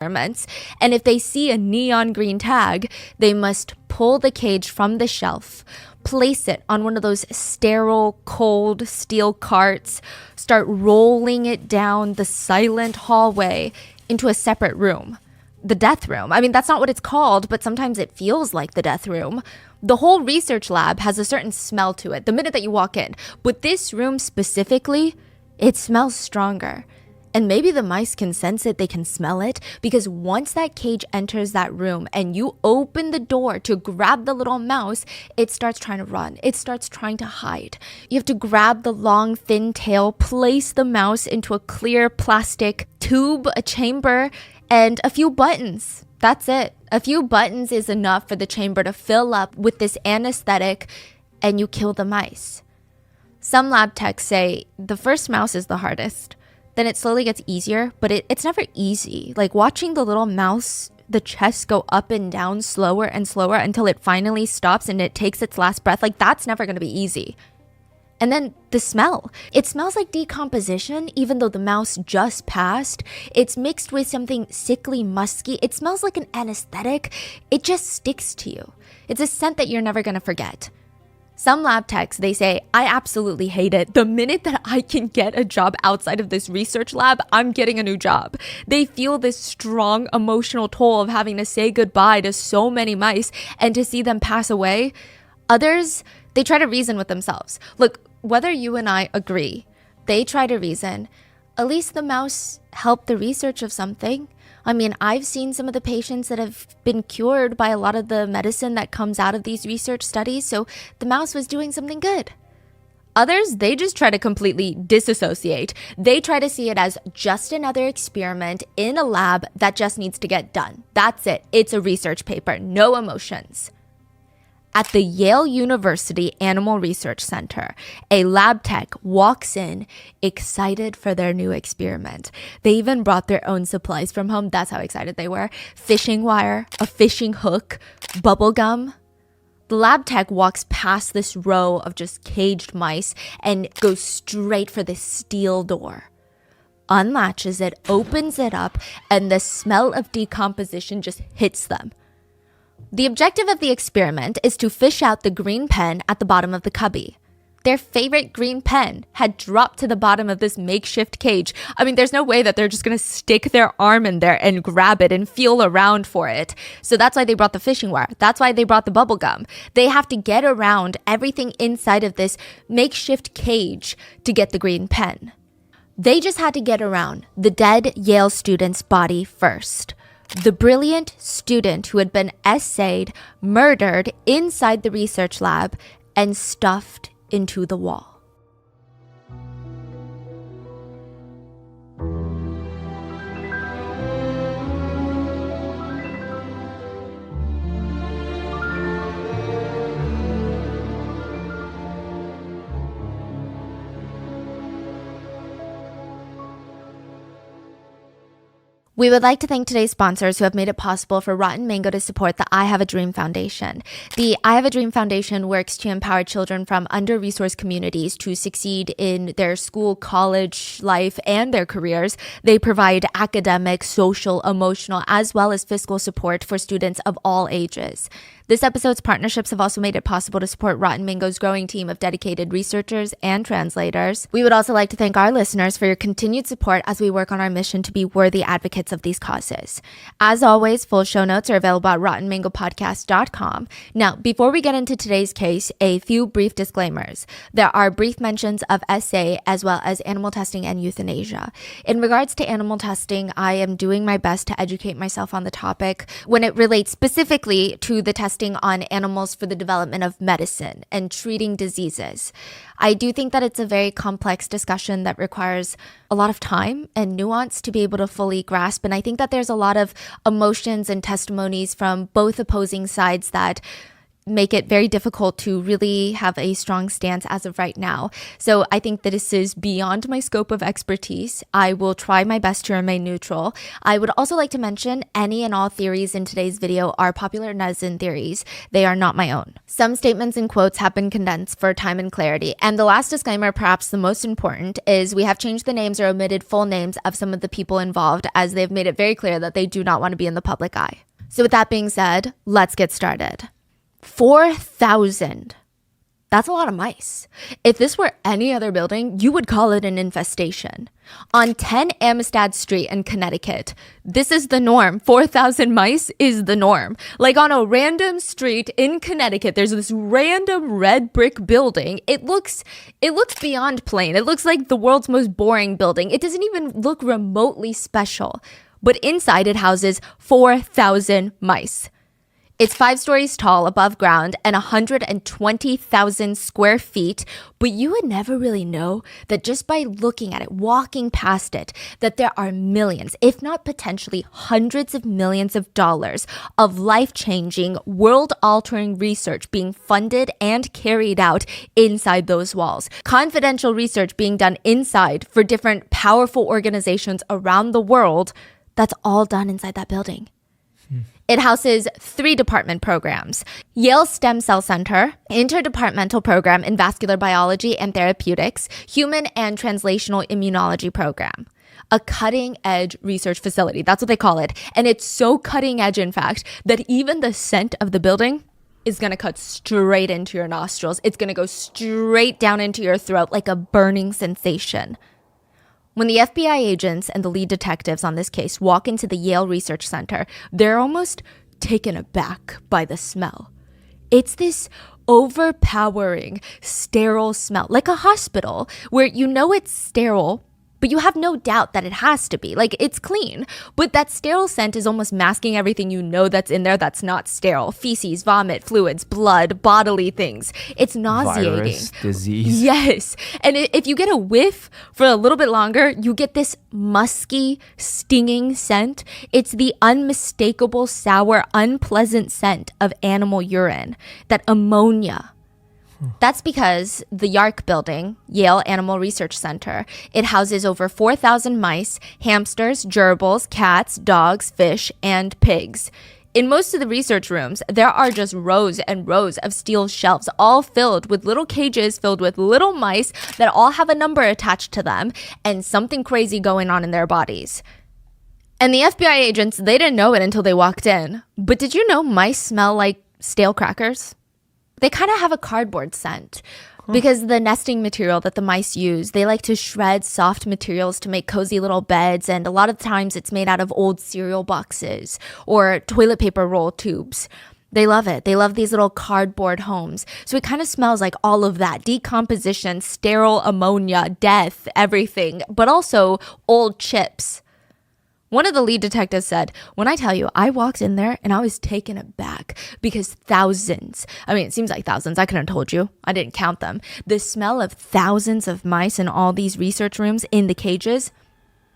experiments. And if they see a neon green tag, they must pull the cage from the shelf, place it on one of those sterile, cold steel carts, start rolling it down the silent hallway into a separate room. The death room. I mean, that's not what it's called, but sometimes it feels like the death room. The whole research lab has a certain smell to it the minute that you walk in. But this room specifically, it smells stronger. And maybe the mice can sense it, they can smell it, because once that cage enters that room and you open the door to grab the little mouse, it starts trying to run. It starts trying to hide. You have to grab the long, thin tail, place the mouse into a clear plastic tube, a chamber, and a few buttons. That's it. A few buttons is enough for the chamber to fill up with this anesthetic, and you kill the mice. Some lab techs say the first mouse is the hardest. Then it slowly gets easier, but it's never easy. Like watching the little mouse, the chest go up and down slower and slower until it finally stops and it takes its last breath, like that's never going to be easy. And then the smell. It smells like decomposition, even though the mouse just passed. It's mixed with something sickly, musky. It smells like an anesthetic. It just sticks to you. It's a scent that you're never going to forget. Some lab techs, they say, I absolutely hate it. The minute that I can get a job outside of this research lab, I'm getting a new job. They feel this strong emotional toll of having to say goodbye to so many mice and to see them pass away. Others, they try to reason with themselves. Look, whether you and I agree, they try to reason, at least the mouse helped the research of something. I mean, I've seen some of the patients that have been cured by a lot of the medicine that comes out of these research studies, so the mouse was doing something good. Others, they just try to completely disassociate. They try to see it as just another experiment in a lab that just needs to get done. That's it. It's a research paper, no emotions. At the Yale University Animal Research Center, a lab tech walks in excited for their new experiment. They even brought their own supplies from home. That's how excited they were. Fishing wire, a fishing hook, bubble gum. The lab tech walks past this row of just caged mice and goes straight for this steel door. Unlatches it, opens it up, and the smell of decomposition just hits them. The objective of the experiment is to fish out the green pen at the bottom of the cubby. Their favorite green pen had dropped to the bottom of this makeshift cage. I mean, there's no way that they're just going to stick their arm in there and grab it and feel around for it. So that's why they brought the fishing wire. That's why they brought the bubble gum. They have to get around everything inside of this makeshift cage to get the green pen. They just had to get around the dead Yale student's body first. The brilliant student who had been essayed, murdered inside the research lab, and stuffed into the wall. We would like to thank today's sponsors who have made it possible for Rotten Mango to support the I Have a Dream Foundation. The I Have a Dream Foundation works to empower children from under-resourced communities to succeed in their school, college life, and their careers. They provide academic, social, emotional, as well as fiscal support for students of all ages. This episode's partnerships have also made it possible to support Rotten Mango's growing team of dedicated researchers and translators. We would also like to thank our listeners for your continued support as we work on our mission to be worthy advocates of these causes. As always, full show notes are available at rottenmangopodcast.com. Now, before we get into today's case, a few brief disclaimers. There are brief mentions of SA as well as animal testing and euthanasia. In regards to animal testing, I am doing my best to educate myself on the topic when it relates specifically to the testing on animals for the development of medicine and treating diseases. I do think that it's a very complex discussion that requires a lot of time and nuance to be able to fully grasp. And I think that there's a lot of emotions and testimonies from both opposing sides that make it very difficult to really have a strong stance as of right now. So I think that this is beyond my scope of expertise. I will try my best to remain neutral. I would also like to mention any and all theories in today's video are popular netizen theories. They are not my own. Some statements and quotes have been condensed for time and clarity. And the last disclaimer, perhaps the most important, is we have changed the names or omitted full names of some of the people involved, as they've made it very clear that they do not want to be in the public eye. So with that being said, let's get started. 4,000. That's a lot of mice. If this were any other building, you would call it an infestation. On 10 Amistad Street in Connecticut, this is the norm. 4,000 mice is the norm. Like on a random street in Connecticut, there's this random red brick building. It looks beyond plain. It looks like the world's most boring building. It doesn't even look remotely special. But inside it houses 4,000 mice. It's 5 stories tall above ground and 120,000 square feet, but you would never really know that just by looking at it, walking past it, that there are millions, if not potentially hundreds of millions of dollars of life-changing, world-altering research being funded and carried out inside those walls. Confidential research being done inside for different powerful organizations around the world. That's all done inside that building. It houses 3 department programs: Yale Stem Cell Center, Interdepartmental Program in Vascular Biology and Therapeutics, Human and Translational Immunology Program. A cutting-edge research facility, that's what they call it. And it's so cutting-edge, in fact, that even the scent of the building is going to cut straight into your nostrils. It's going to go straight down into your throat like a burning sensation. When the FBI agents and the lead detectives on this case walk into the Yale Research Center, they're almost taken aback by the smell. It's this overpowering, sterile smell, like a hospital, where you know it's sterile, but you have no doubt that it has to be. Like, it's clean, but that sterile scent is almost masking everything you know that's in there that's not sterile. Feces, vomit, fluids, blood, bodily things. It's nauseating. Virus, disease. Yes. And if you get a whiff for a little bit longer, you get this musky, stinging scent. It's the unmistakable, sour, unpleasant scent of animal urine, that ammonia. That's because the YARC building, Yale Animal Research Center, it houses over 4,000 mice, hamsters, gerbils, cats, dogs, fish, and pigs. In most of the research rooms, there are just rows and rows of steel shelves, all filled with little cages filled with little mice that all have a number attached to them and something crazy going on in their bodies. And the FBI agents, they didn't know it until they walked in. But did you know mice smell like stale crackers? They kind of have a cardboard scent because the nesting material that the mice use, they like to shred soft materials to make cozy little beds. And a lot of times it's made out of old cereal boxes or toilet paper roll tubes. They love it. They love these little cardboard homes. So it kind of smells like all of that: decomposition, sterile ammonia, death, everything, but also old chips. One of the lead detectives said, "When I tell you, I walked in there and I was taken aback because thousands, I mean, it seems like thousands. I couldn't have told you. I didn't count them. The smell of thousands of mice in all these research rooms in the cages,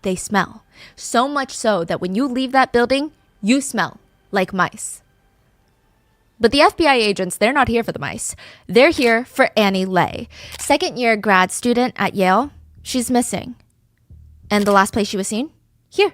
they smell. So much so that when you leave that building, you smell like mice." But the FBI agents, they're not here for the mice. They're here for Annie Lay, second-year grad student at Yale. She's missing. And the last place she was seen? Here.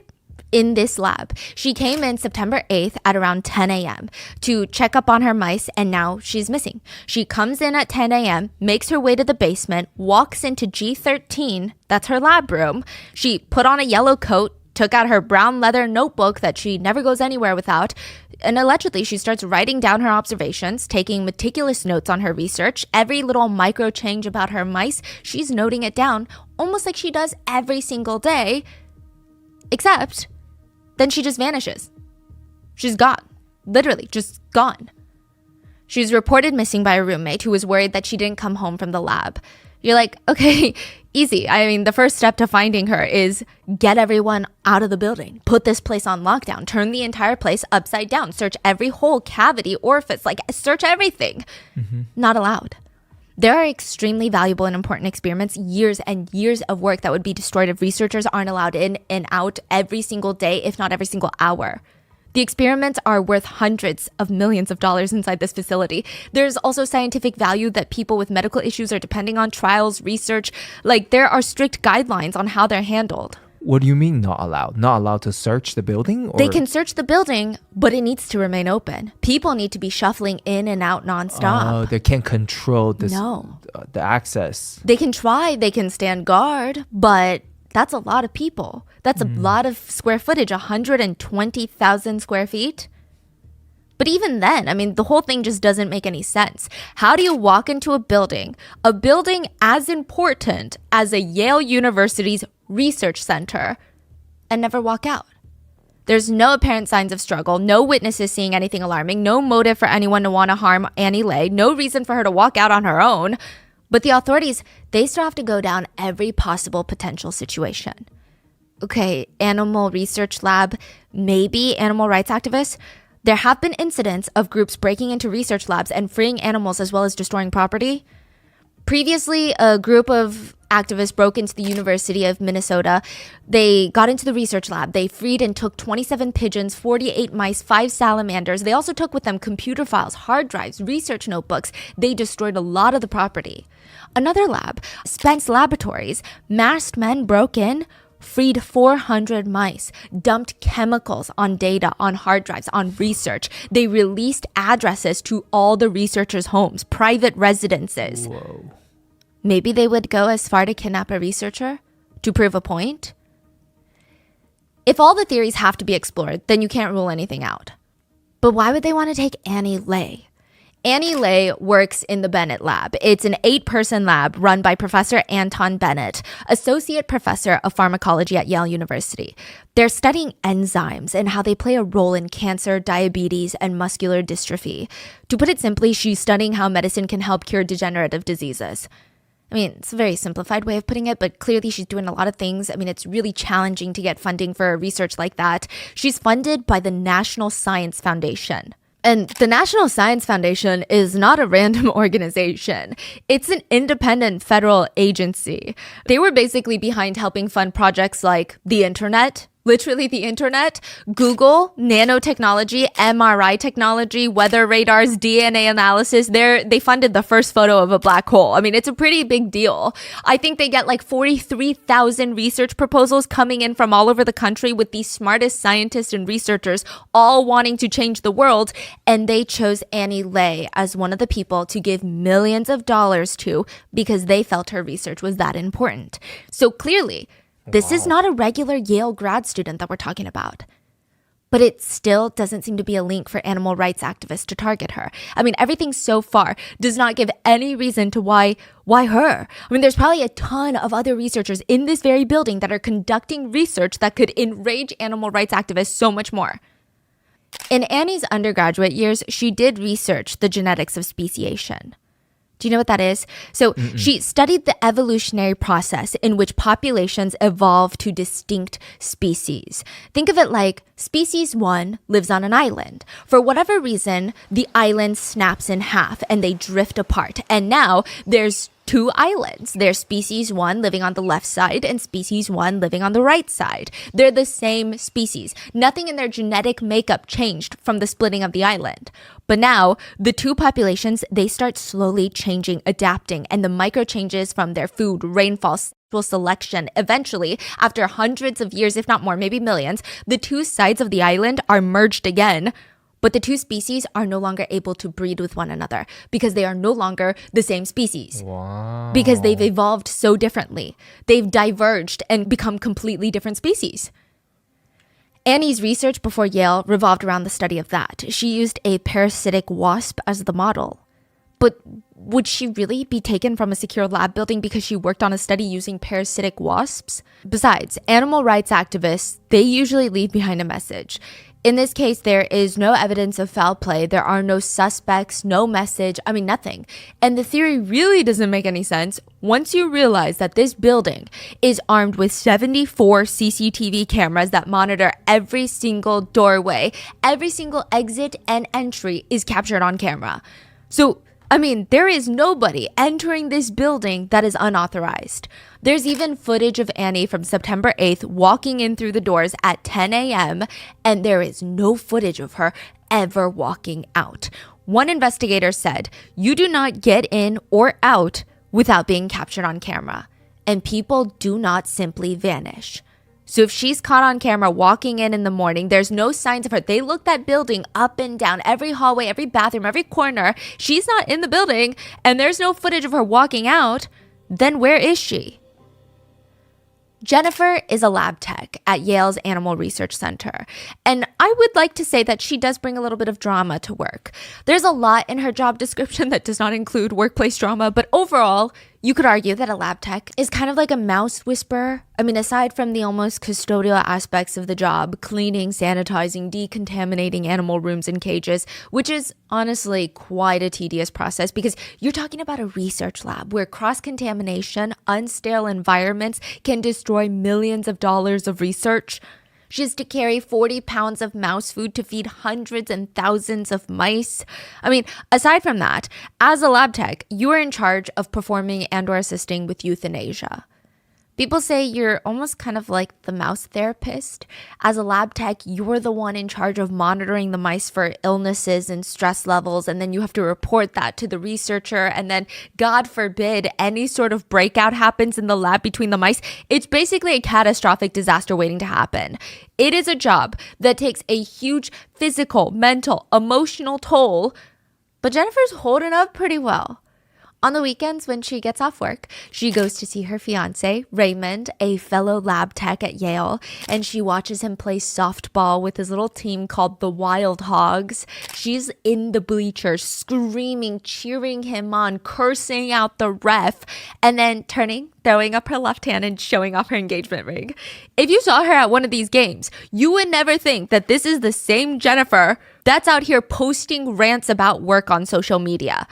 In this lab. She came in September 8th at around 10 a.m. to check up on her mice, and now she's missing. She comes in at 10 a.m., makes her way to the basement, walks into G13, that's her lab room. She put on a yellow coat, took out her brown leather notebook that she never goes anywhere without, and allegedly she starts writing down her observations, taking meticulous notes on her research. Every little micro change about her mice, she's noting it down, almost like she does every single day, except then she just vanishes. She's gone. Literally, just gone. She was reported missing by a roommate who was worried that she didn't come home from the lab. You're like, okay, easy. I mean, the first step to finding her is get everyone out of the building. Put this place on lockdown. Turn the entire place upside down. Search every hole, cavity, orifice, like search everything. Not allowed. There are extremely valuable and important experiments, years and years of work that would be destroyed if researchers aren't allowed in and out every single day, if not every single hour. The experiments are worth hundreds of millions of dollars inside this facility. There's also scientific value that people with medical issues are depending on, trials, research. Like, there are strict guidelines on how they're handled. What do you mean not allowed? Not allowed to search the building? Or? They can search the building, but it needs to remain open. People need to be shuffling in and out nonstop. Oh, they can't control this, No. The access. They can try, they can stand guard, but that's a lot of people. That's a lot of square footage, 120,000 square feet. But even then, I mean, the whole thing just doesn't make any sense. How do you walk into a building as important as a Yale University's research center, and never walk out? There's no apparent signs of struggle, no witnesses seeing anything alarming, no motive for anyone to want to harm Annie Lay, no reason for her to walk out on her own. But the authorities, they still have to go down every possible potential situation. Okay, animal research lab, maybe animal rights activists. There have been incidents of groups breaking into research labs and freeing animals as well as destroying property. Previously, a group of activists broke into the University of Minnesota. They got into the research lab. They freed and took 27 pigeons, 48 mice, 5 salamanders. They also took with them computer files, hard drives, research notebooks. They destroyed a lot of the property. Another lab, Spence Laboratories, masked men broke in, freed 400 mice, dumped chemicals on data, on hard drives, on research. They released addresses to all the researchers' homes, private residences. Whoa. Maybe they would go as far to kidnap a researcher to prove a point. If all the theories have to be explored, then you can't rule anything out. But why would they want to take Annie Lay? Annie Lay works in the Bennett Lab. It's an 8-person lab run by Professor Anton Bennett, Associate Professor of Pharmacology at Yale University. They're studying enzymes and how they play a role in cancer, diabetes, and muscular dystrophy. To put it simply, she's studying how medicine can help cure degenerative diseases. I mean, it's a very simplified way of putting it, but clearly she's doing a lot of things. I mean, it's really challenging to get funding for research like that. She's funded by the National Science Foundation. And the National Science Foundation is not a random organization. It's an independent federal agency. They were basically behind helping fund projects like the internet, literally the internet, Google, nanotechnology, MRI technology, weather radars, DNA analysis. They funded the first photo of a black hole. I mean, it's a pretty big deal. I think they get like 43,000 research proposals coming in from all over the country with the smartest scientists and researchers all wanting to change the world. And they chose Annie Lay as one of the people to give millions of dollars to because they felt her research was that important. So clearly, this is not a regular Yale grad student that we're talking about. But it still doesn't seem to be a link for animal rights activists to target her. I mean, everything so far does not give any reason to why her. I mean, there's probably a ton of other researchers in this very building that are conducting research that could enrage animal rights activists so much more. In Annie's undergraduate years, she did research the genetics of speciation. Do you know what that is? So she studied the evolutionary process in which populations evolve to distinct species. Think of it like species 1 lives on an island. For whatever reason, the island snaps in half and they drift apart. And now there's 2 islands. There's species 1 living on the left side and species 1 living on the right side. They're the same species. Nothing in their genetic makeup changed from the splitting of the island. But now, the 2 populations, they start slowly changing, adapting, and the micro changes from their food, rainfall, sexual selection, eventually, after hundreds of years, if not more, maybe millions, the 2 sides of the island are merged again. But the 2 species are no longer able to breed with one another because they are no longer the same species. Wow. Because they've evolved so differently. They've diverged and become completely different species. Annie's research before Yale revolved around the study of that. She used a parasitic wasp as the model. But would she really be taken from a secure lab building because she worked on a study using parasitic wasps? Besides, animal rights activists, they usually leave behind a message. In this case, there is no evidence of foul play. There are no suspects, no message, nothing. And the theory really doesn't make any sense once you realize that this building is armed with 74 CCTV cameras that monitor every single doorway. Every single exit and entry is captured on camera. So I mean, there is nobody entering this building that is unauthorized. There's even footage of Annie from September 8th walking in through the doors at 10 a.m., and there is no footage of her ever walking out. One investigator said, "You do not get in or out without being captured on camera, and people do not simply vanish." So if she's caught on camera walking in the morning, there's no signs of her. They looked that building up and down, every hallway, every bathroom, every corner. She's not in the building, and there's no footage of her walking out. Then where is she? Jennifer is a lab tech at Yale's Animal Research Center, and I would like to say that she does bring a little bit of drama to work. There's a lot in her job description that does not include workplace drama, but overall, you could argue that a lab tech is kind of like a mouse whisperer. I mean, aside from the almost custodial aspects of the job, cleaning, sanitizing, decontaminating animal rooms and cages, which is honestly quite a tedious process because you're talking about a research lab where cross-contamination, unsterile environments can destroy millions of dollars of research. She has to carry 40 pounds of mouse food to feed hundreds and thousands of mice. I mean, aside from that, as a lab tech, you are in charge of performing and/or assisting with euthanasia. People say you're almost kind of like the mouse therapist. As a lab tech, you're the one in charge of monitoring the mice for illnesses and stress levels, and then you have to report that to the researcher, and then, God forbid, any sort of breakout happens in the lab between the mice. It's basically a catastrophic disaster waiting to happen. It is a job that takes a huge physical, mental, emotional toll, but Jennifer's holding up pretty well. On the weekends, when she gets off work, she goes to see her fiance, Raymond, a fellow lab tech at Yale, and she watches him play softball with his little team called the Wild Hogs. She's in the bleachers, screaming, cheering him on, cursing out the ref, and then turning, throwing up her left hand and showing off her engagement ring. If you saw her at one of these games, you would never think that this is the same Jennifer that's out here posting rants about work on social media.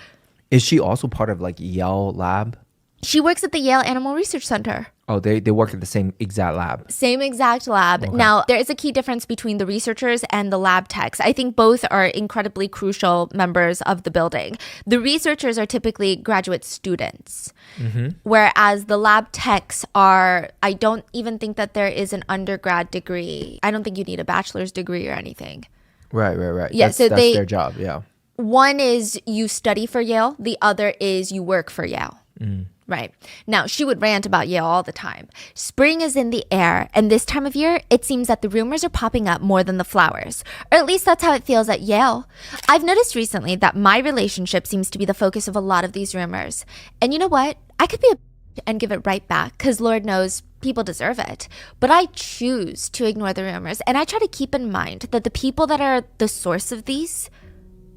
Is she also part of like Yale lab? She works at the Yale Animal Research Center. Oh, they work at the same exact lab. Same exact lab. Okay. Now, there is a key difference between the researchers and the lab techs. I think both are incredibly crucial members of the building. The researchers are typically graduate students, whereas the lab techs are, I don't even think that there is an undergrad degree. I don't think you need a bachelor's degree or anything. Right. Yeah, that's so their job, yeah. One is you study for Yale. The other is you work for Yale. Right. Now, she would rant about Yale all the time. Spring is in the air, and this time of year, it seems that the rumors are popping up more than the flowers. Or at least that's how it feels at Yale. I've noticed recently that my relationship seems to be the focus of a lot of these rumors. And you know what? I could be a and give it right back, because Lord knows people deserve it. But I choose to ignore the rumors, and I try to keep in mind that the people that are the source of these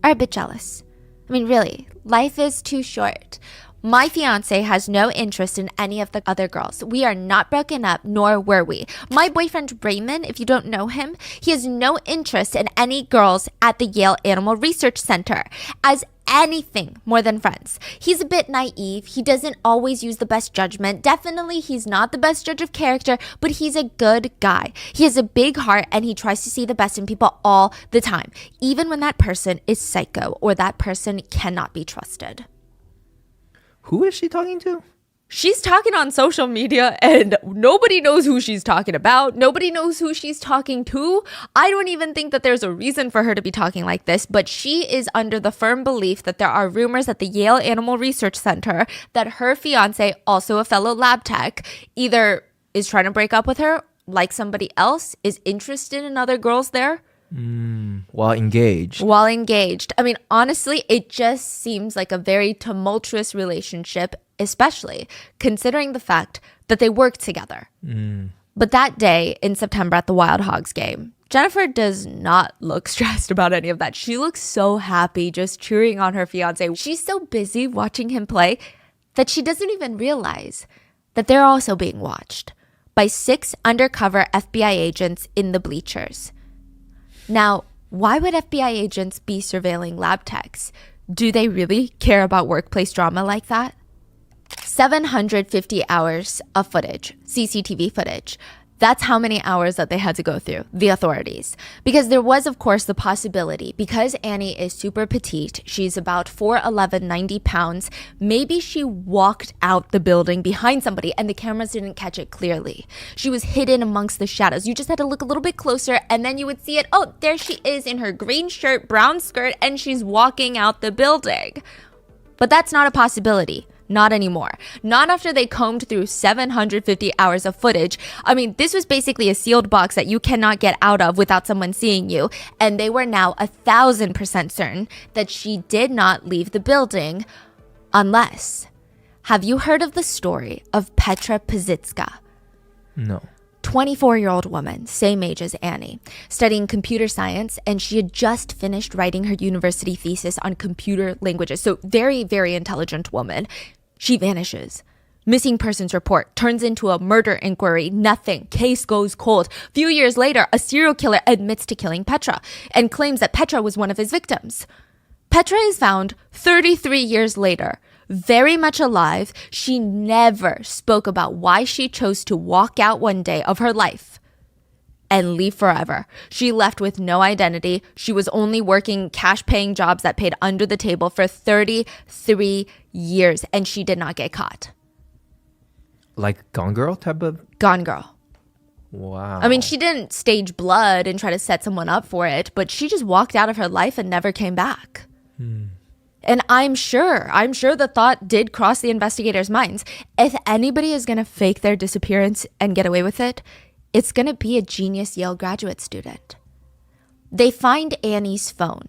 are a bit jealous. I mean, really, life is too short. My fiance has no interest in any of the other girls. We are not broken up, nor were we. My boyfriend Raymond, if you don't know him, he has no interest in any girls at the Yale Animal Research Center as anything more than friends. He's a bit naive. He doesn't always use the best judgment. Definitely, he's not the best judge of character, but he's a good guy. He has a big heart and he tries to see the best in people all the time, even when that person is psycho or that person cannot be trusted. Who is she talking to? She's talking on social media and nobody knows who she's talking about. Nobody knows who she's talking to. I don't even think that there's a reason for her to be talking like this, but she is under the firm belief that there are rumors at the Yale Animal Research Center that her fiance, also a fellow lab tech, either is trying to break up with her, like somebody else, is interested in other girls there. While engaged. I mean, honestly, it just seems like a very tumultuous relationship, especially considering the fact that they work together. But that day in September at the Wild Hogs game, Jennifer does not look stressed about any of that. She looks so happy just cheering on her fiance. She's so busy watching him play that she doesn't even realize that they're also being watched by 6 undercover FBI agents in the bleachers. Now, why would FBI agents be surveilling lab techs? Do they really care about workplace drama like that? 750 hours of footage, CCTV footage. That's how many hours that they had to go through, the authorities. Because there was, of course, the possibility, because Annie is super petite, she's about 4'11", 90 pounds, maybe she walked out the building behind somebody and the cameras didn't catch it clearly. She was hidden amongst the shadows. You just had to look a little bit closer and then you would see it. Oh, there she is in her green shirt, brown skirt, and she's walking out the building. But that's not a possibility. Not anymore. Not after they combed through 750 hours of footage. I mean, this was basically a sealed box that you cannot get out of without someone seeing you. And they were now 1,000% certain that she did not leave the building unless. Have you heard of the story of Petra Pazitska? No. 24-year-old woman, same age as Annie, studying computer science, and she had just finished writing her university thesis on computer languages. So very, very intelligent woman. She vanishes. Missing persons report turns into a murder inquiry. Nothing. Case goes cold. Few years later, a serial killer admits to killing Petra and claims that Petra was one of his victims. Petra is found 33 years later, very much alive. She never spoke about why she chose to walk out one day of her life and leave forever. She left with no identity. She was only working cash-paying jobs that paid under the table for 33 years, and she did not get caught. Like Gone Girl type of? Gone Girl. Wow. I mean, she didn't stage blood and try to set someone up for it, but she just walked out of her life and never came back. And I'm sure the thought did cross the investigators' minds. If anybody is going to fake their disappearance and get away with it, it's going to be a genius Yale graduate student. They find Annie's phone.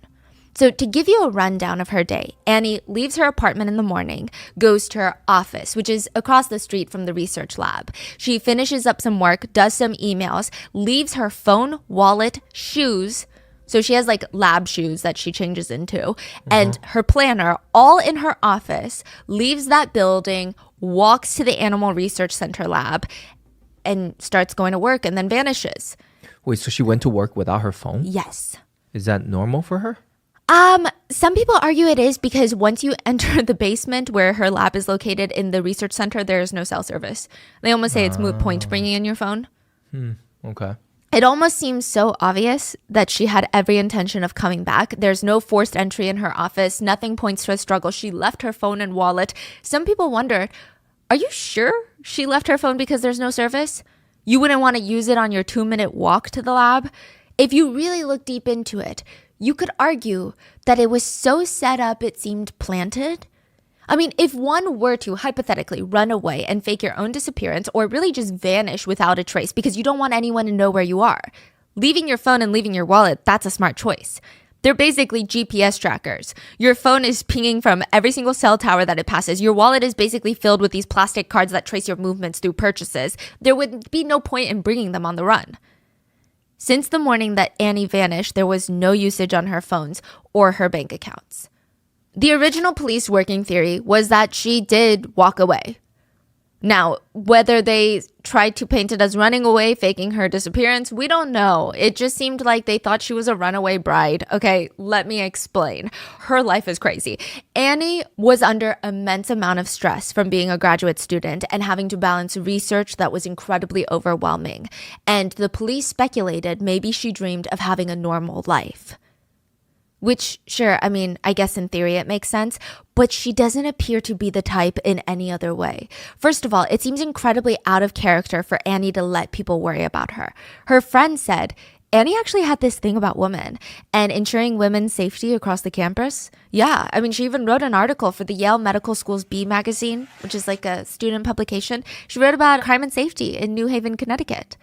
So to give you a rundown of her day, Annie leaves her apartment in the morning, goes to her office, which is across the street from the research lab. She finishes up some work, does some emails, leaves her phone, wallet, shoes. So she has like lab shoes that she changes into, and her planner all in her office, leaves that building, walks to the Animal Research Center lab, and starts going to work and then vanishes. Wait, so she went to work without her phone? Yes. Is that normal for her? Some people argue it is because once you enter the basement where her lab is located in the research center, there is no cell service. They almost say it's moot point bringing in your phone. Okay. It almost seems so obvious that she had every intention of coming back. There's no forced entry in her office. Nothing points to a struggle. She left her phone and wallet. Some people wonder, are you sure she left her phone because there's no service? You wouldn't want to use it on your 2-minute walk to the lab? If you really look deep into it, you could argue that it was so set up it seemed planted. I mean, if one were to hypothetically run away and fake your own disappearance or really just vanish without a trace because you don't want anyone to know where you are, leaving your phone and leaving your wallet, that's a smart choice. They're basically GPS trackers. Your phone is pinging from every single cell tower that it passes. Your wallet is basically filled with these plastic cards that trace your movements through purchases. There would be no point in bringing them on the run. Since the morning that Annie vanished, there was no usage on her phones or her bank accounts. The original police working theory was that she did walk away. Now, whether they tried to paint it as running away, faking her disappearance, we don't know. It just seemed like they thought she was a runaway bride. Okay, let me explain. Her life is crazy. Annie was under immense amount of stress from being a graduate student and having to balance research that was incredibly overwhelming. And the police speculated maybe she dreamed of having a normal life. Which, sure, I mean, I guess in theory it makes sense, but she doesn't appear to be the type in any other way. First of all, it seems incredibly out of character for Annie to let people worry about her. Her friend said, Annie actually had this thing about women and ensuring women's safety across the campus. Yeah, I mean, she even wrote an article for the Yale Medical School's B magazine, which is like a student publication. She wrote about crime and safety in New Haven, Connecticut.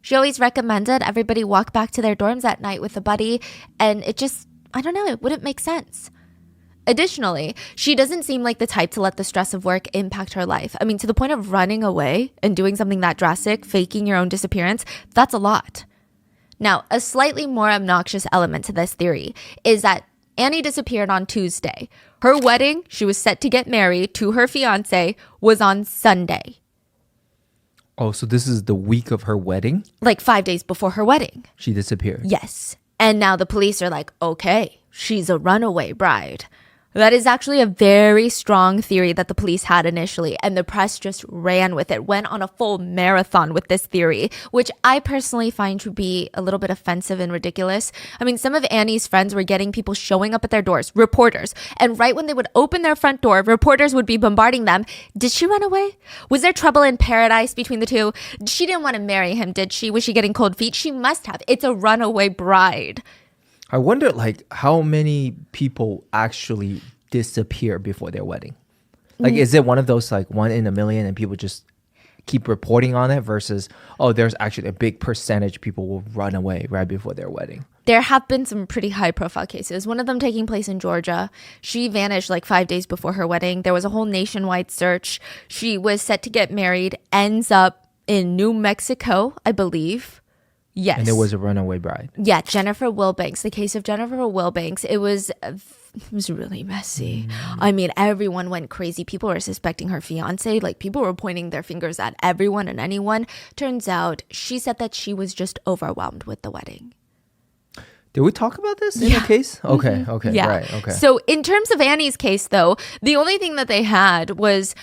She always recommended everybody walk back to their dorms at night with a buddy, and it just, I don't know, it wouldn't make sense. Additionally, she doesn't seem like the type to let the stress of work impact her life. I mean, to the point of running away and doing something that drastic, faking your own disappearance, that's a lot. Now, a slightly more obnoxious element to this theory is that Annie disappeared on Tuesday. Her wedding, she was set to get married to her fiance, was on Sunday. Oh, so this is the week of her wedding? Like 5 days before her wedding. She disappeared. Yes. And now the police are like, okay, she's a runaway bride. That is actually a very strong theory that the police had initially, and the press just ran with it, went on a full marathon with this theory, which I personally find to be a little bit offensive and ridiculous. I mean, some of Annie's friends were getting people showing up at their doors, reporters, and right when they would open their front door, reporters would be bombarding them. Did she run away? Was there trouble in paradise between the two? She didn't want to marry him, did she? Was she getting cold feet? She must have. It's a runaway bride. I wonder, like, how many people actually disappear before their wedding? Like, is it one of those, like, 1 in a million and people just keep reporting on it versus, oh, there's actually a big percentage people will run away right before their wedding? There have been some pretty high profile cases. One of them taking place in Georgia. She vanished like 5 days before her wedding. There was a whole nationwide search. She was set to get married, ends up in New Mexico, I believe. Yes. And it was a runaway bride. Yeah, Jennifer Wilbanks. The case of Jennifer Wilbanks. It was really messy. I mean, everyone went crazy. People were suspecting her fiance. Like, people were pointing their fingers at everyone and anyone. Turns out she said that she was just overwhelmed with the wedding. Did we talk about this in the case? Okay, okay, Yeah. right, okay. So in terms of Annie's case, though, the only thing that they had was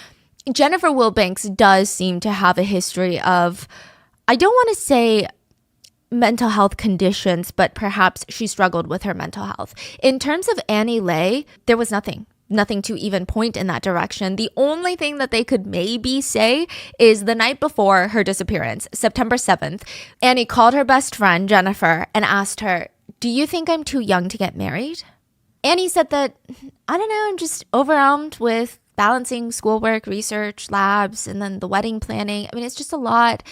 Jennifer Wilbanks does seem to have a history of, I don't want to say mental health conditions, but perhaps she struggled with her mental health. In terms of Annie Lay, there was nothing to even point in that direction. The only thing that they could maybe say is the night before her disappearance, September 7th, Annie called her best friend, Jennifer, and asked her, "Do you think I'm too young to get married?" Annie said that, "I don't know, I'm just overwhelmed with balancing schoolwork, research, labs, and then the wedding planning. I mean, it's just a lot."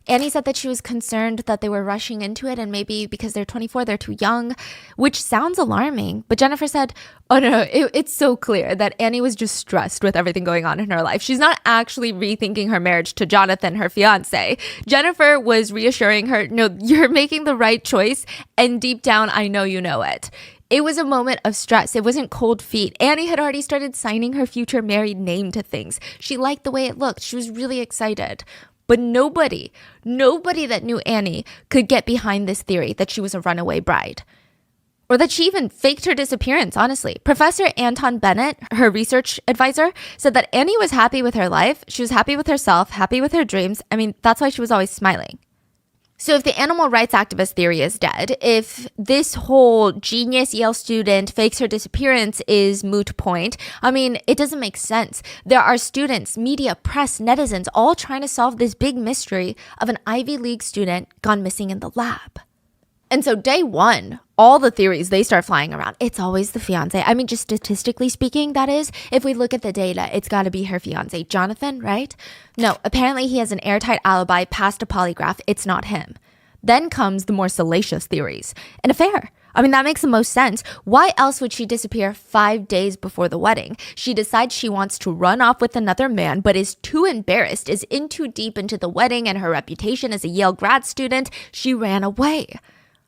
Annie said that she was concerned that they were rushing into it and maybe because they're 24, they're too young, which sounds alarming. But Jennifer said, oh no, it's so clear that Annie was just stressed with everything going on in her life. She's not actually rethinking her marriage to Jonathan, her fiance. Jennifer was reassuring her, no, you're making the right choice. And deep down, I know you know it. It was a moment of stress. It wasn't cold feet. Annie had already started signing her future married name to things. She liked the way it looked. She was really excited. But nobody that knew Annie could get behind this theory that she was a runaway bride. Or that she even faked her disappearance, honestly. Professor Anton Bennett, her research advisor, said that Annie was happy with her life. She was happy with herself, happy with her dreams. I mean, that's why she was always smiling. So if the animal rights activist theory is dead, if this whole genius Yale student fakes her disappearance is moot point, I mean, it doesn't make sense. There are students, media, press, netizens, all trying to solve this big mystery of an Ivy League student gone missing in the lab. And so day one, all the theories, they start flying around. It's always the fiance. I mean, just statistically speaking, that is, if we look at the data, it's got to be her fiance, Jonathan, right? No, apparently he has an airtight alibi, passed a polygraph. It's not him. Then comes the more salacious theories. An affair. I mean, that makes the most sense. Why else would she disappear 5 days before the wedding? She decides she wants to run off with another man, but is too embarrassed, is in too deep into the wedding and her reputation as a Yale grad student. She ran away.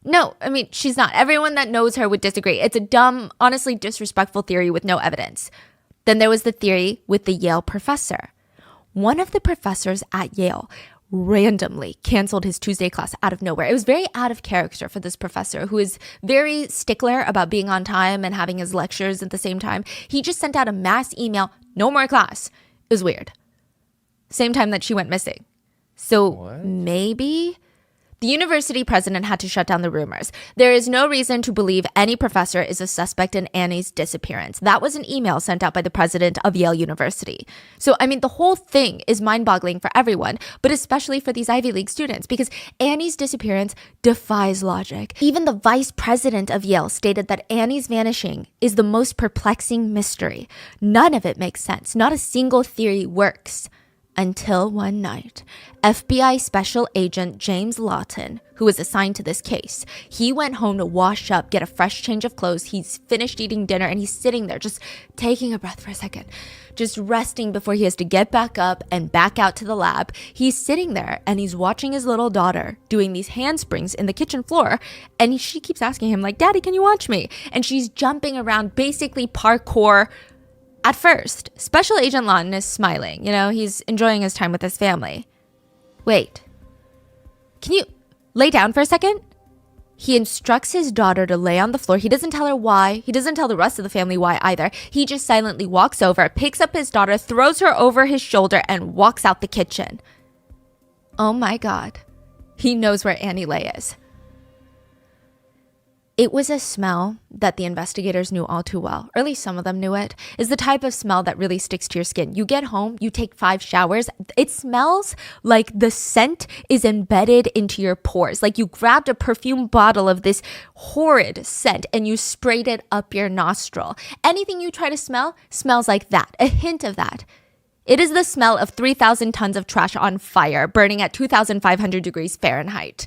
No, I mean, she's not. Everyone that knows her would disagree. It's a dumb, honestly disrespectful theory with no evidence. Then there was the theory with the Yale professor. One of the professors at Yale randomly canceled his Tuesday class out of nowhere. It was very out of character for this professor who is very stickler about being on time and having his lectures at the same time. He just sent out a mass email, no more class. It was weird. Same time that she went missing. So maybe the university president had to shut down the rumors. There is no reason to believe any professor is a suspect in Annie's disappearance. That was an email sent out by the president of Yale University. So, I mean, the whole thing is mind-boggling for everyone, but especially for these Ivy League students, because Annie's disappearance defies logic. Even the vice president of Yale stated that Annie's vanishing is the most perplexing mystery. None of it makes sense. Not a single theory works. Until one night, FBI Special Agent James Lawton, who was assigned to this case, he went home to wash up, get a fresh change of clothes. He's finished eating dinner and he's sitting there just taking a breath for a second, just resting before he has to get back up and back out to the lab. He's sitting there and he's watching his little daughter doing these handsprings in the kitchen floor. And she keeps asking him, like, Daddy, can you watch me? And she's jumping around, basically parkour. At first, Special Agent Lawton is smiling. You know, he's enjoying his time with his family. Wait. Can you lay down for a second? He instructs his daughter to lay on the floor. He doesn't tell her why. He doesn't tell the rest of the family why either. He just silently walks over, picks up his daughter, throws her over his shoulder, and walks out the kitchen. Oh my God. He knows where Annie Lay is. It was a smell that the investigators knew all too well, or at least some of them knew it. It's the type of smell that really sticks to your skin. You get home, you take 5 showers, it smells like the scent is embedded into your pores. Like you grabbed a perfume bottle of this horrid scent and you sprayed it up your nostril. Anything you try to smell smells like that, a hint of that. It is the smell of 3,000 tons of trash on fire, burning at 2,500 degrees Fahrenheit.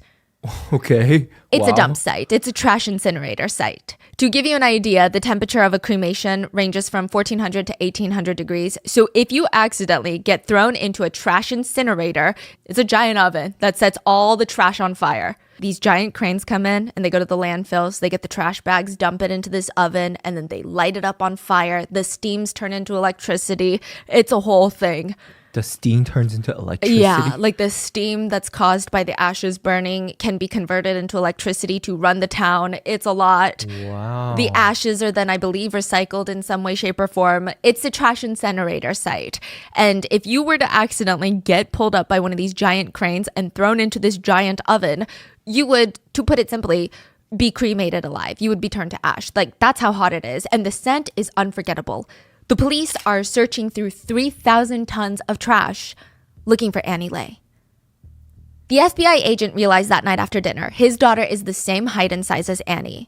Okay. It's Wow. a dump site. It's a trash incinerator site. To give you an idea, the temperature of a cremation ranges from 1,400 to 1,800 degrees. So if you accidentally get thrown into a trash incinerator, it's a giant oven that sets all the trash on fire. These giant cranes come in and they go to the landfills. They get the trash bags, dump it into this oven, and then they light it up on fire. The steams turn into electricity. It's a whole thing. The steam turns into electricity. Yeah, like the steam that's caused by the ashes burning can be converted into electricity to run the town. It's a lot. Wow. The ashes are then, I believe, recycled in some way, shape, or form. It's a trash incinerator site. And if you were to accidentally get pulled up by one of these giant cranes and thrown into this giant oven, you would, to put it simply, be cremated alive. You would be turned to ash. Like, that's how hot it is. And the scent is unforgettable. The police are searching through 3,000 tons of trash looking for Annie Lay. The FBI agent realized that night after dinner, his daughter is the same height and size as Annie.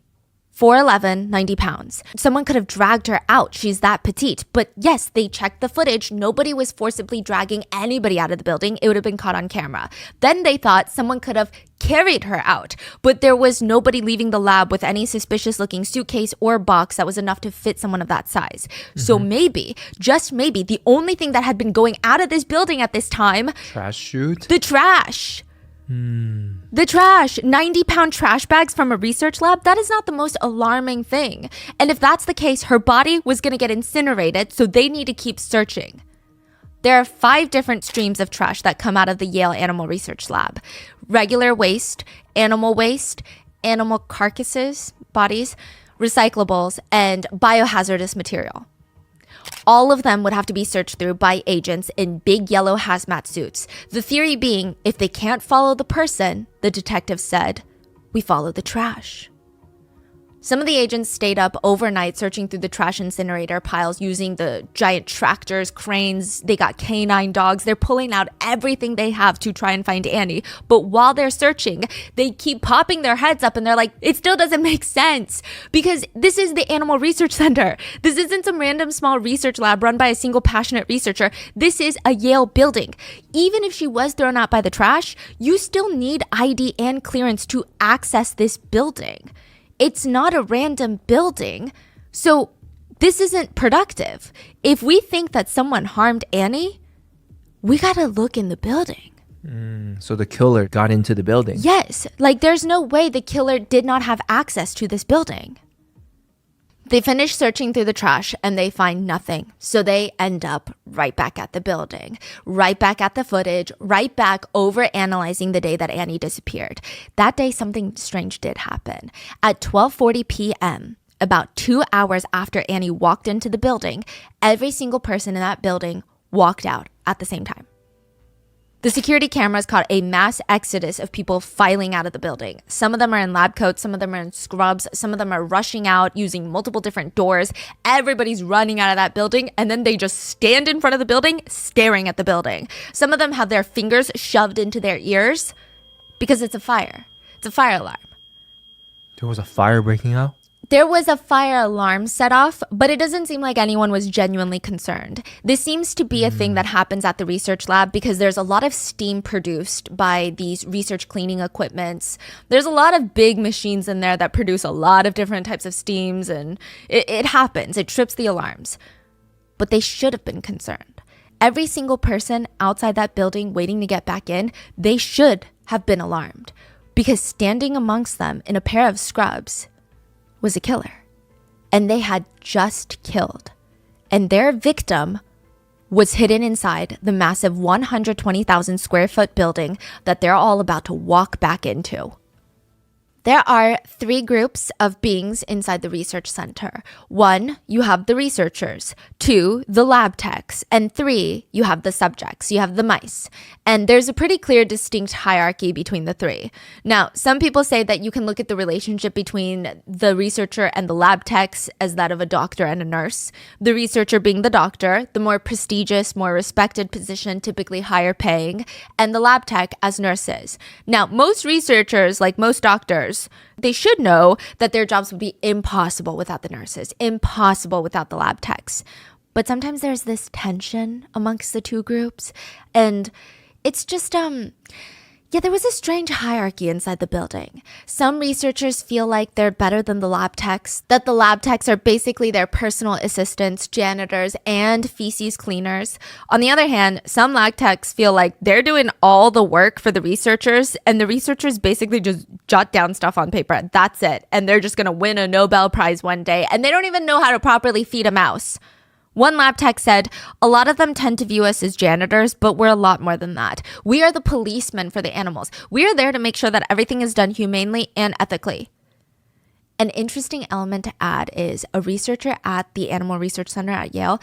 4'11", 90 pounds. Someone could have dragged her out. She's that petite. But yes, they checked the footage. Nobody was forcibly dragging anybody out of the building. It would have been caught on camera. Then they thought someone could have carried her out. But there was nobody leaving the lab with any suspicious looking suitcase or box that was enough to fit someone of that size. So maybe, just maybe, the only thing that had been going out of this building at this time, Trash chute? the trash. The trash, 90-pound trash bags from a research lab, that is not the most alarming thing. And if that's the case, her body was going to get incinerated, so they need to keep searching. There are 5 different streams of trash that come out of the Yale Animal Research Lab. Regular waste, animal carcasses, bodies, recyclables, and biohazardous material. All of them would have to be searched through by agents in big yellow hazmat suits. The theory being, if they can't follow the person, the detective said, we follow the trash. Some of the agents stayed up overnight searching through the trash incinerator piles using the giant tractors, cranes. They got canine dogs. They're pulling out everything they have to try and find Annie. But while they're searching, they keep popping their heads up and they're like, it still doesn't make sense because this is the Animal Research Center. This isn't some random small research lab run by a single passionate researcher. This is a Yale building. Even if she was thrown out by the trash, you still need ID and clearance to access this building. It's not a random building, so this isn't productive. If we think that someone harmed Annie, we gotta look in the building. So the killer got into the building. Yes, like there's no way the killer did not have access to this building. They finish searching through the trash and they find nothing. So they end up right back at the building, right back at the footage, right back over analyzing the day that Annie disappeared. That day, something strange did happen. At 12:40 p.m., about 2 hours after Annie walked into the building, every single person in that building walked out at the same time. The security cameras caught a mass exodus of people filing out of the building. Some of them are in lab coats, some of them are in scrubs, some of them are rushing out using multiple different doors. Everybody's running out of that building, and then they just stand in front of the building, staring at the building. Some of them have their fingers shoved into their ears because it's a fire. It's a fire alarm. There was a fire breaking out? There was a fire alarm set off, but it doesn't seem like anyone was genuinely concerned. This seems to be a thing that happens at the research lab because there's a lot of steam produced by these research cleaning equipments. There's a lot of big machines in there that produce a lot of different types of steams, and it happens. It trips the alarms. But they should have been concerned. Every single person outside that building waiting to get back in, they should have been alarmed because standing amongst them in a pair of scrubs was a killer, and they had just killed, and their victim was hidden inside the massive 120,000 square foot building that they're all about to walk back into. There are three groups of beings inside the research center. One, you have the researchers. Two, the lab techs. And three, you have the subjects. You have the mice. And there's a pretty clear, distinct hierarchy between the three. Now, some people say that you can look at the relationship between the researcher and the lab techs as that of a doctor and a nurse. The researcher being the doctor, the more prestigious, more respected position, typically higher paying, and the lab tech as nurses. Now, most researchers, like most doctors, they should know that their jobs would be impossible without the nurses, impossible without the lab techs. But sometimes there's this tension amongst the two groups, and it's just, there was a strange hierarchy inside the building. Some researchers feel like they're better than the lab techs, that the lab techs are basically their personal assistants, janitors, and feces cleaners. On the other hand, some lab techs feel like they're doing all the work for the researchers, and the researchers basically just jot down stuff on paper. That's it. And they're just going to win a Nobel Prize one day, and they don't even know how to properly feed a mouse. One lab tech said, a lot of them tend to view us as janitors, but we're a lot more than that. We are the policemen for the animals. We are there to make sure that everything is done humanely and ethically. An interesting element to add is a researcher at the Animal Research Center at Yale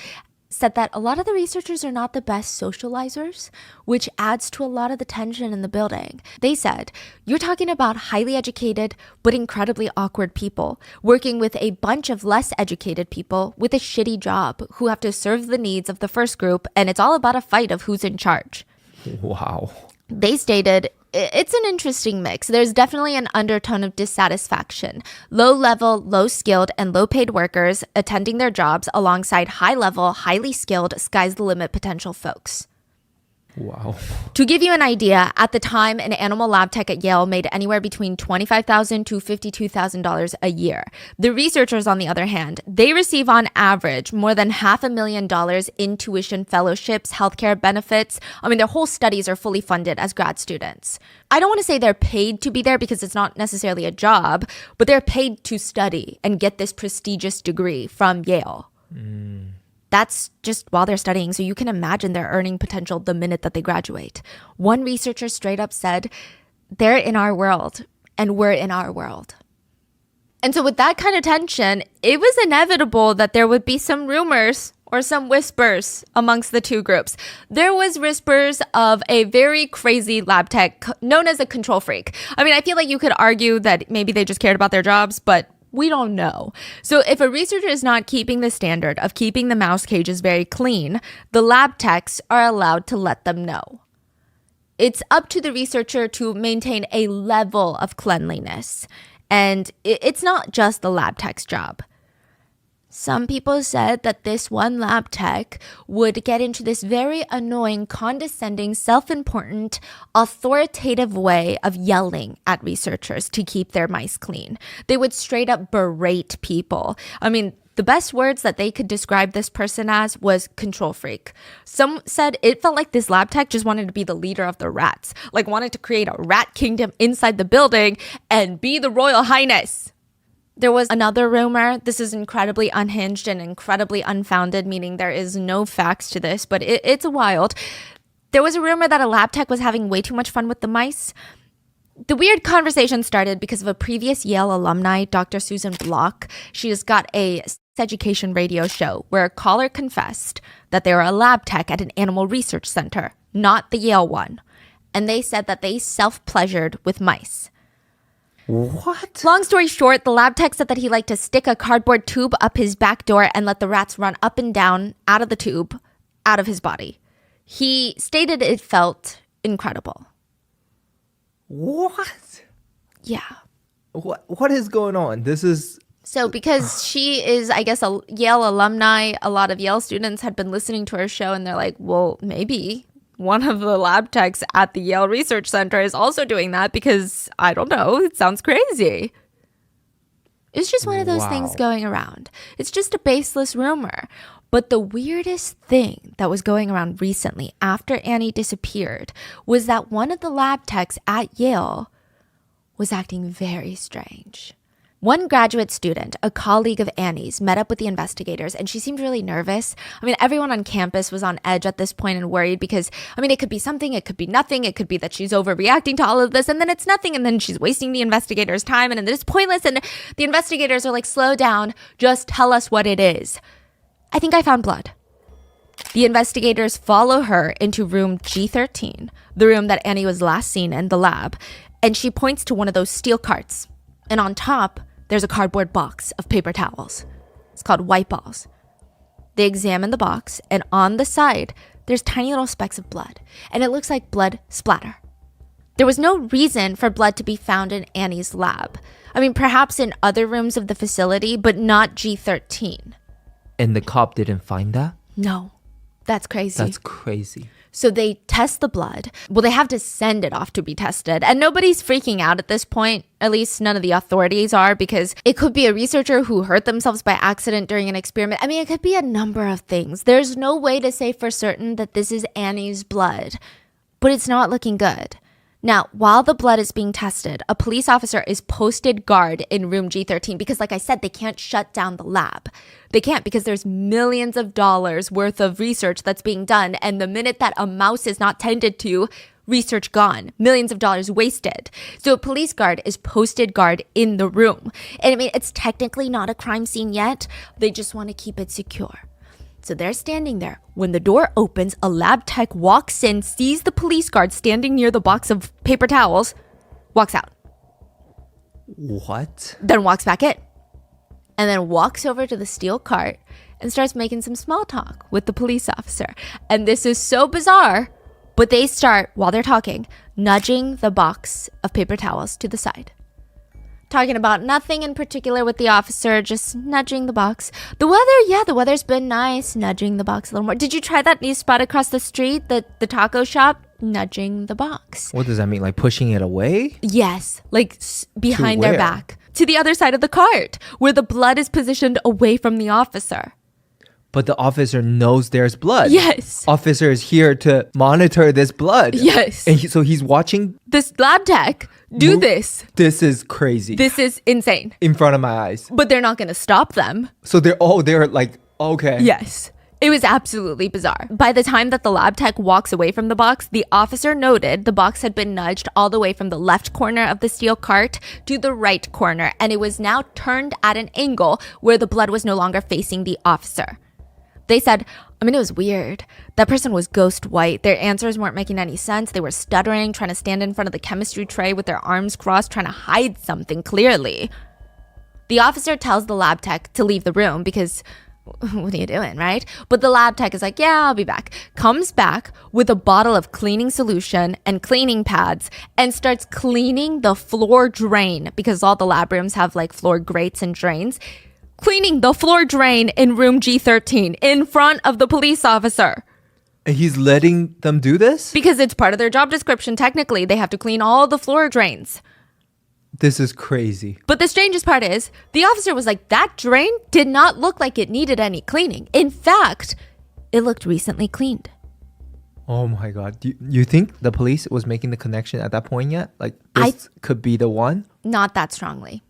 said that a lot of the researchers are not the best socializers, which adds to a lot of the tension in the building. They said, you're talking about highly educated but incredibly awkward people working with a bunch of less educated people with a shitty job who have to serve the needs of the first group, and it's all about a fight of who's in charge. Wow. They stated, it's an interesting mix. There's definitely an undertone of dissatisfaction. Low-level, low-skilled, and low-paid workers attending their jobs alongside high-level, highly skilled, sky's-the-limit potential folks. Wow. To give you an idea, at the time, an animal lab tech at Yale made anywhere between $25,000 to $52,000 a year. The researchers, on the other hand, they receive on average more than $500,000 in tuition fellowships, healthcare benefits. I mean, their whole studies are fully funded as grad students. I don't want to say they're paid to be there because it's not necessarily a job, but they're paid to study and get this prestigious degree from Yale. That's just while they're studying, so you can imagine their earning potential the minute that they graduate. One researcher straight up said, they're in our world, and we're in our world. And so with that kind of tension, it was inevitable that there would be some rumors or some whispers amongst the two groups. There was whispers of a very crazy lab tech known as a control freak. I mean, I feel like you could argue that maybe they just cared about their jobs, but we don't know. So if a researcher is not keeping the standard of keeping the mouse cages very clean, the lab techs are allowed to let them know. It's up to the researcher to maintain a level of cleanliness. And it's not just the lab tech's job. Some people said that this one lab tech would get into this very annoying, condescending, self-important, authoritative way of yelling at researchers to keep their mice clean. They would straight up berate people. I mean, the best words that they could describe this person as was control freak. Some said it felt like this lab tech just wanted to be the leader of the rats, like wanted to create a rat kingdom inside the building and be the royal highness. There was another rumor. This is incredibly unhinged and incredibly unfounded, meaning there is no facts to this, but it's wild. There was a rumor that a lab tech was having way too much fun with the mice. The weird conversation started because of a previous Yale alumni, Dr. Susan Block. She has got a education radio show where a caller confessed that they were a lab tech at an animal research center, not the Yale one. And they said that they self-pleasured with mice. What? Long story short, the lab tech said that he liked to stick a cardboard tube up his back door and let the rats run up and down out of the tube, out of his body. He stated it felt incredible. What? Yeah. What is going on? This is... So because she is, I guess, a Yale alumni, a lot of Yale students had been listening to her show and they're like, well, maybe one of the lab techs at the Yale Research Center is also doing that because, I don't know, it sounds crazy. It's just one of those things going around. It's just a baseless rumor. But the weirdest thing that was going around recently after Annie disappeared was that one of the lab techs at Yale was acting very strange. One graduate student, a colleague of Annie's, met up with the investigators and she seemed really nervous. I mean, everyone on campus was on edge at this point and worried because, I mean, it could be something, it could be nothing, it could be that she's overreacting to all of this and then it's nothing and then she's wasting the investigators' time and then it's pointless and the investigators are like, slow down, just tell us what it is. I think I found blood. The investigators follow her into room G13, the room that Annie was last seen in the lab, and she points to one of those steel carts. And on top, there's a cardboard box of paper towels. It's called white balls. They examine the box, and on the side, there's tiny little specks of blood, and it looks like blood splatter. There was no reason for blood to be found in Annie's lab. I mean, perhaps in other rooms of the facility, but not G13. And the cop didn't find that? No. That's crazy. That's crazy. So they test the blood. Well, they have to send it off to be tested. And nobody's freaking out at this point. At least none of the authorities are, because it could be a researcher who hurt themselves by accident during an experiment. I mean, it could be a number of things. There's no way to say for certain that this is Annie's blood, but it's not looking good. Now, while the blood is being tested, a police officer is posted guard in room G13 because, like I said, they can't shut down the lab. They can't because there's millions of dollars worth of research that's being done. And the minute that a mouse is not tended to, research gone, millions of dollars wasted. So a police guard is posted guard in the room. And I mean, it's technically not a crime scene yet. They just want to keep it secure. So they're standing there. When the door opens, a lab tech walks in, sees the police guard standing near the box of paper towels, walks out. What? Then walks back in. And then walks over to the steel cart and starts making some small talk with the police officer. And this is so bizarre, but they start, while they're talking, nudging the box of paper towels to the side. Talking about nothing in particular with the officer, just nudging the box. The weather's been nice, nudging the box a little more. Did you try that new spot across the street, the taco shop? Nudging the box. What does that mean? Like pushing it away? Yes, like behind To their where? back. To the other side of the cart, where the blood is positioned away from the officer. But the officer knows there's blood. Yes. Officer is here to monitor this blood. Yes. And so he's watching. This lab tech do this. This is crazy. This is insane. In front of my eyes. But they're not going to stop them. So they're like, okay. Yes. It was absolutely bizarre. By the time that the lab tech walks away from the box, the officer noted the box had been nudged all the way from the left corner of the steel cart to the right corner, and it was now turned at an angle where the blood was no longer facing the officer. They said, I mean, it was weird. That person was ghost white. Their answers weren't making any sense. They were stuttering, trying to stand in front of the chemistry tray with their arms crossed, trying to hide something clearly. The officer tells the lab tech to leave the room because, what are you doing, right? But the lab tech is like, yeah, I'll be back. Comes back with a bottle of cleaning solution and cleaning pads and starts cleaning the floor drain because all the lab rooms have like floor grates and drains. Cleaning the floor drain in room G13 in front of the police officer. And he's letting them do this? Because it's part of their job description. Technically, they have to clean all the floor drains. This is crazy. But the strangest part is, the officer was like, that drain did not look like it needed any cleaning. In fact, it looked recently cleaned. Oh my God. Do you think the police was making the connection at that point yet? Like, this could be the one? Not that strongly.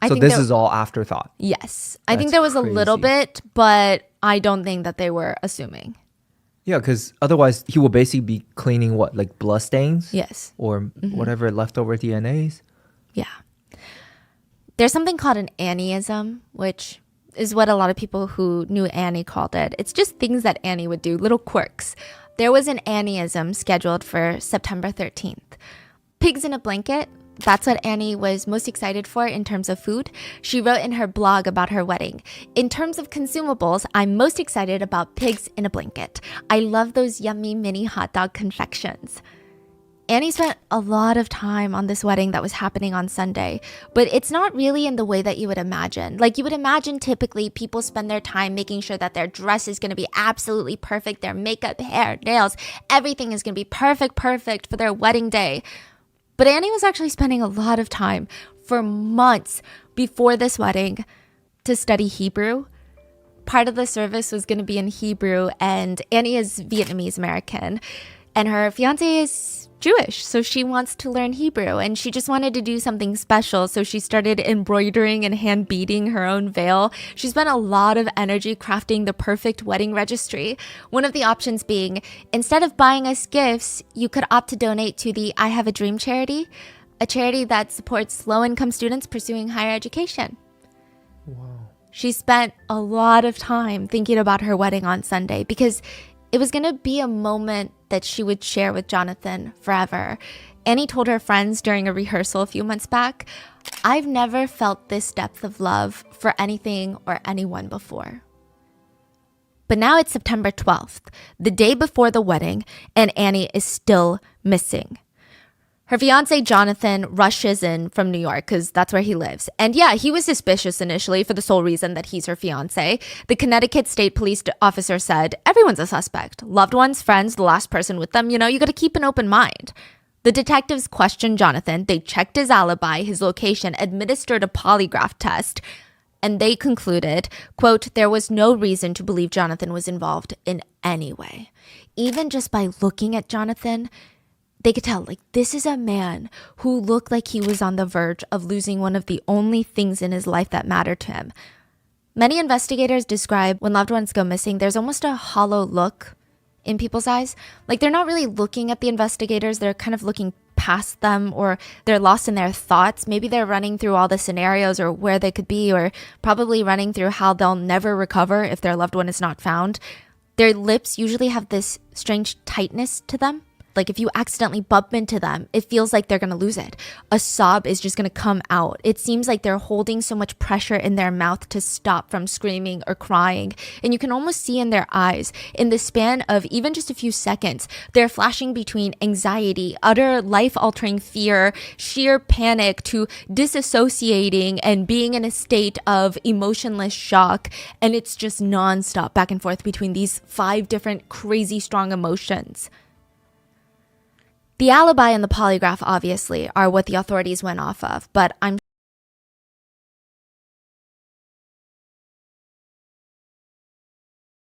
So this is all afterthought? Yes. I think there was a little bit, but I don't think that they were assuming. Yeah, because otherwise he will basically be cleaning what, like blood stains? Yes. Or whatever leftover DNAs? Yeah. There's something called an Annieism, which is what a lot of people who knew Annie called it. It's just things that Annie would do, little quirks. There was an Annieism scheduled for September 13th. Pigs in a blanket. That's what Annie was most excited for in terms of food. She wrote in her blog about her wedding, in terms of consumables, I'm most excited about pigs in a blanket. I love those yummy mini hot dog confections. Annie spent a lot of time on this wedding that was happening on Sunday, but it's not really in the way that you would imagine. Like you would imagine typically people spend their time making sure that their dress is going to be absolutely perfect, their makeup, hair, nails, everything is going to be perfect for their wedding day. But Annie was actually spending a lot of time for months before this wedding to study Hebrew. Part of the service was going to be in Hebrew, and Annie is Vietnamese American, and her fiance is Jewish, so she wants to learn Hebrew, and she just wanted to do something special, so she started embroidering and hand beading her own veil. She spent a lot of energy crafting the perfect wedding registry. One of the options being, instead of buying us gifts, you could opt to donate to the I Have a Dream charity, a charity that supports low-income students pursuing higher education. Wow. She spent a lot of time thinking about her wedding on Sunday because it was going to be a moment that she would share with Jonathan forever. Annie told her friends during a rehearsal a few months back, "I've never felt this depth of love for anything or anyone before." But now it's September 12th, the day before the wedding, and Annie is still missing. Her fiance, Jonathan, rushes in from New York because that's where he lives. And yeah, he was suspicious initially for the sole reason that he's her fiance. The Connecticut State Police officer said, everyone's a suspect. Loved ones, friends, the last person with them, you got to keep an open mind. The detectives questioned Jonathan. They checked his alibi, his location, administered a polygraph test, and they concluded, quote, there was no reason to believe Jonathan was involved in any way. Even just by looking at Jonathan, they could tell, this is a man who looked like he was on the verge of losing one of the only things in his life that mattered to him. Many investigators describe when loved ones go missing, there's almost a hollow look in people's eyes. They're not really looking at the investigators. They're kind of looking past them, or they're lost in their thoughts. Maybe they're running through all the scenarios or where they could be, or probably running through how they'll never recover if their loved one is not found. Their lips usually have this strange tightness to them. If you accidentally bump into them, it feels like they're going to lose it. A sob is just going to come out. It seems like they're holding so much pressure in their mouth to stop from screaming or crying. And you can almost see in their eyes, in the span of even just a few seconds, they're flashing between anxiety, utter life-altering fear, sheer panic, to disassociating and being in a state of emotionless shock. And it's just nonstop back and forth between these 5 different crazy strong emotions. The alibi and the polygraph, obviously, are what the authorities went off of, but I'm